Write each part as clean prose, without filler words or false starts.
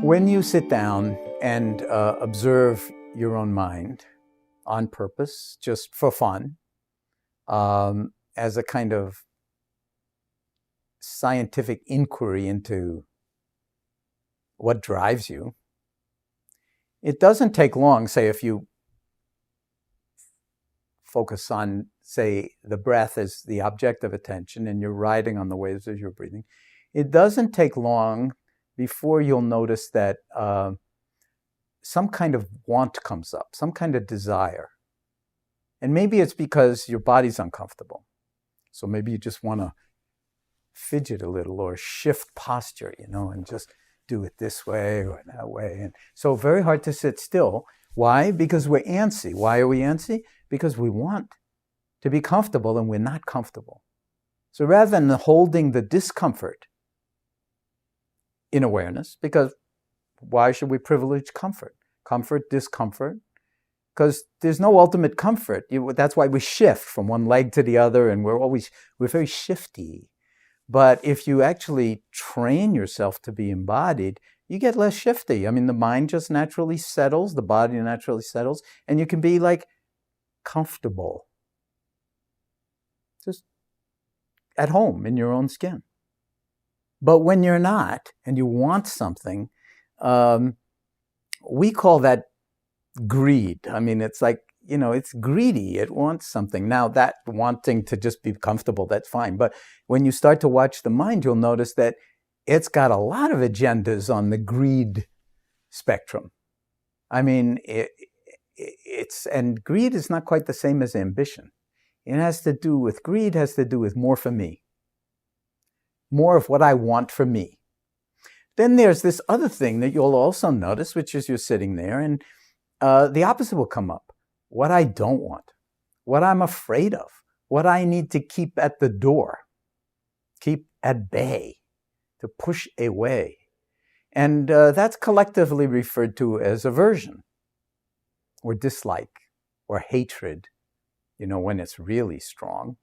When you sit down and observe your own mind on purpose, just for fun, as a kind of scientific inquiry into what drives you, it doesn't take long, say, if you focus on, say, the breath as the object of attention and you're riding on the waves as you're breathing, it doesn't take long before you'll notice that some kind of want comes up, some kind of desire. And maybe it's because your body's uncomfortable. So maybe you just want to fidget a little or shift posture, and just do it this way or that way. And so very hard to sit still. Why? Because we're antsy. Why are we antsy? Because we want to be comfortable and we're not comfortable. So rather than holding the discomfort in awareness, because why should we privilege comfort? Comfort, discomfort, because there's no ultimate comfort. That's why we shift from one leg to the other, and we're very shifty. But if you actually train yourself to be embodied, you get less shifty. I mean, the mind just naturally settles, the body naturally settles, and you can be like comfortable, just at home in your own skin. But when you're not, and you want something, we call that greed. I mean, it's like, it's greedy. It wants something. Now, that wanting to just be comfortable, that's fine. But when you start to watch the mind, you'll notice that it's got a lot of agendas on the greed spectrum. I mean, and greed is not quite the same as ambition. Greed has to do with more for me. More of what I want for me. Then there's this other thing that you'll also notice, which is you're sitting there and the opposite will come up. What I don't want, what I'm afraid of, what I need to keep at the door, keep at bay, to push away. And that's collectively referred to as aversion or dislike or hatred, when it's really strong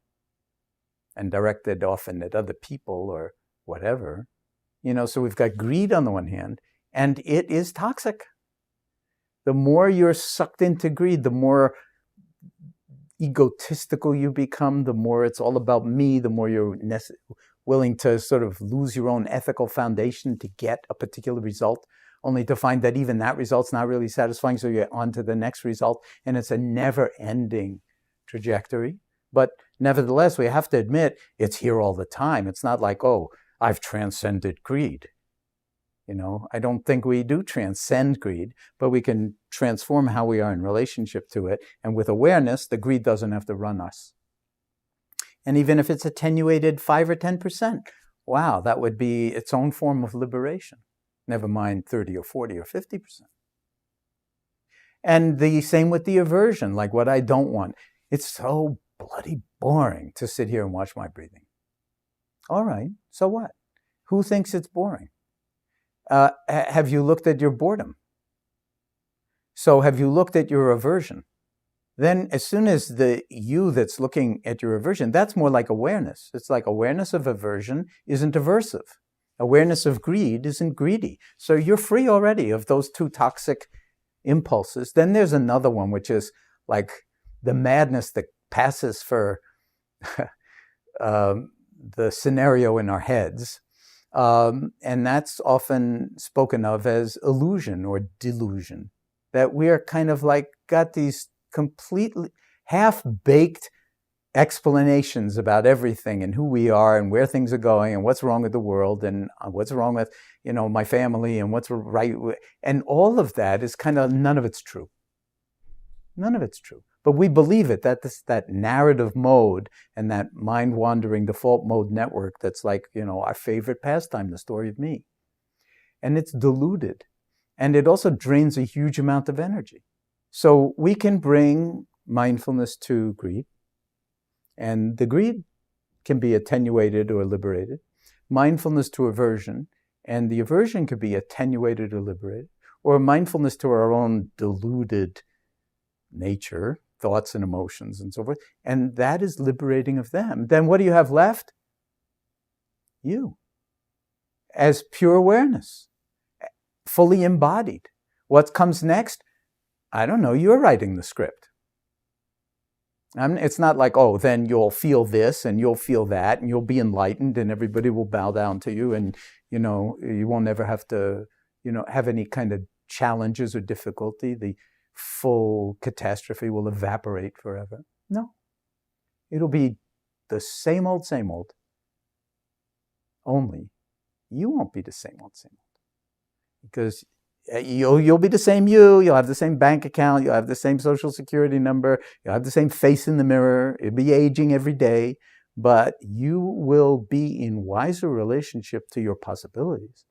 and directed often at other people or whatever. So we've got greed on the one hand, and it is toxic. The more you're sucked into greed, the more egotistical you become, the more it's all about me, the more you're willing to sort of lose your own ethical foundation to get a particular result, only to find that even that result's not really satisfying, so you're on to the next result, and it's a never-ending trajectory. But nevertheless, we have to admit, it's here all the time. It's not like, oh, I've transcended greed. I don't think we do transcend greed, but we can transform how we are in relationship to it. And with awareness, the greed doesn't have to run us. And even if it's attenuated 5 or 10%, wow, that would be its own form of liberation. Never mind 30 or 40 or 50%. And the same with the aversion, like what I don't want. It's so bloody boring to sit here and watch my breathing. All right, so what? Who thinks it's boring? Have you looked at your boredom? So have you looked at your aversion? Then as soon as the you that's looking at your aversion, that's more like awareness. It's like awareness of aversion isn't aversive. Awareness of greed isn't greedy. So you're free already of those two toxic impulses. Then there's another one, which is like the madness that passes for the scenario in our heads. And that's often spoken of as illusion or delusion, that we are kind of like got these completely half-baked explanations about everything and who we are and where things are going and what's wrong with the world and what's wrong with, my family and what's right. And all of that is kind of, none of it's true. None of it's true. But we believe it, that narrative mode and that mind-wandering default mode network that's like, our favorite pastime, the story of me. And it's diluted. And it also drains a huge amount of energy. So we can bring mindfulness to greed. And the greed can be attenuated or liberated. Mindfulness to aversion. And the aversion could be attenuated or liberated. Or mindfulness to our own deluded nature, thoughts and emotions and so forth. And that is liberating of them. Then what do you have left? You. As pure awareness. fully embodied. What comes next? I don't know. You're writing the script. It's not like, oh, then you'll feel this and you'll feel that and you'll be enlightened and everybody will bow down to you and, you won't ever have to, have any kind of challenges or difficulty. The full catastrophe will evaporate forever. No. It'll be the same old, only you won't be the same old. Because you'll be the same you'll have the same bank account, you'll have the same social security number, you'll have the same face in the mirror, you'll be aging every day, but you will be in wiser relationship to your possibilities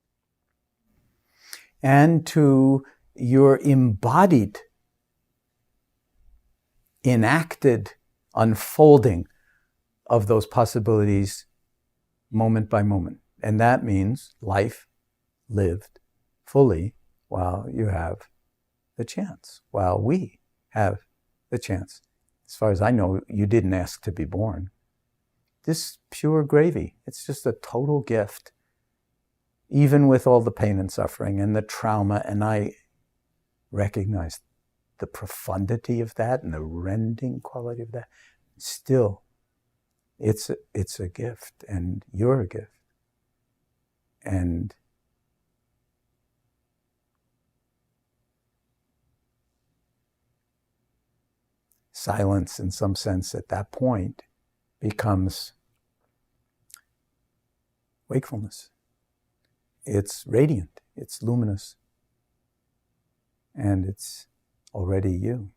and to your embodied, enacted unfolding of those possibilities moment by moment. And that means life lived fully while you have the chance, while we have the chance. As far as I know, you didn't ask to be born. This pure gravy, it's just a total gift, even with all the pain and suffering and the trauma. And I recognize the profundity of that and the rending quality of that. Still, it's a gift, and you're a gift. And silence, in some sense, at that point becomes wakefulness. It's radiant, it's luminous, and it's already you.